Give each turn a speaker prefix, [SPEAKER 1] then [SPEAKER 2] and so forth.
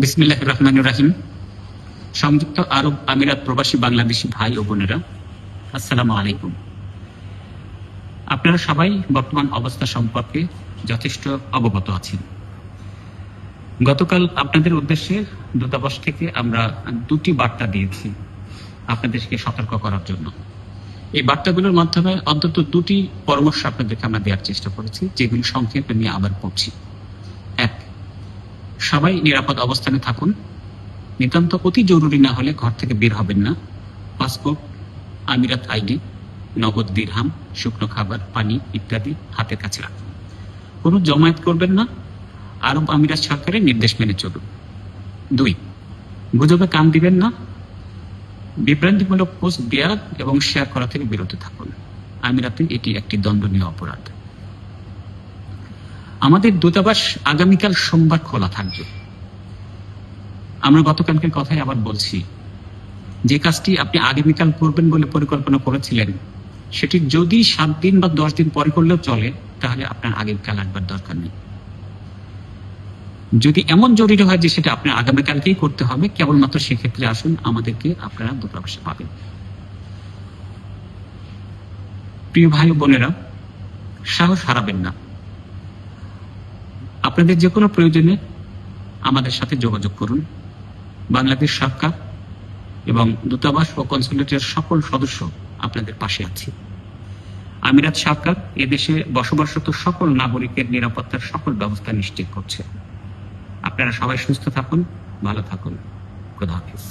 [SPEAKER 1] বিসমিল্লাহির রহমানির রহিম। সংযুক্ত আরব আমিরাত প্রবাসী বাংলাদেশি ভাই ও বোনেরা, আসসালামু আলাইকুম। আপনারা সবাই বর্তমান অবস্থা সম্পর্কে যথেষ্ট অবগত আছেন। গতকাল আপনাদের উদ্দেশ্যে দূতাবাস থেকে আমরা দুটি বার্তা দিয়েছি আপনাদেরকে সতর্ক করার জন্য। এই বার্তাগুলোর মাধ্যমে অন্তত দুটি পরামর্শ আপনাদেরকে আমরা দেওয়ার চেষ্টা করেছি, যেগুলি সংক্ষেপে নিয়ে আবার পড়ছি। এক, সবাই নিরাপদ অবস্থানে থাকুন। নিতান্ত অতি জরুরি না হলে ঘর থেকে বের হবেন না। পাসপোর্ট, আমিরাত আইডি, নগদ দিরহাম, শুকনো খাবার, পানি ইত্যাদি হাতের কাছে রাখুন। কোনো জমায়েত করবেন না। আরব আমিরাত সরকারের নির্দেশ মেনে চলুন। 2, গুজবে কান দিবেন না। বিভ্রান্তিমূলক পোস্ট দেওয়া এবং শেয়ার করা থেকে বিরত থাকুন। আমিরাতে এটি একটি দণ্ডনীয় অপরাধ। আমাদের দূতাবাস আগামীকাল সোমবার খোলা থাকবে। আমরা গতকালকের কথাই আবার বলছি, যে কাজটি আপনি আগামীকাল করবেন বলে পরিকল্পনা করেছিলেন, সেটি যদি 7 দিন বা 10 দিন পরে করলেও চলে, তাহলে আপনার আগামীকাল আসবার দরকার নেই। যদি এমন জরুরি হয় যে সেটা আপনার আগামীকালকেই করতে হবে, কেবলমাত্র সেক্ষেত্রে আসুন, আমাদেরকে আপনারা দূতাবাসে পাবেন। প্রিয় ভাই ও বোনেরা, সাহস হারাবেন না। আপনাদের যে কোনো প্রয়োজনে আমাদের সাথে যোগাযোগ করুন। বাংলাদেশ সরকার এবং দূতাবাস ও কনসুলেটের সকল সদস্য আপনাদের পাশে আছে। আমিরাত সরকার এদেশে বসবাসরত সকল নাগরিকের নিরাপত্তার সকল ব্যবস্থা নিশ্চিত করছে। আপনারা সবাই সুস্থ থাকুন, ভালো থাকুন। খোদা হাফেজ।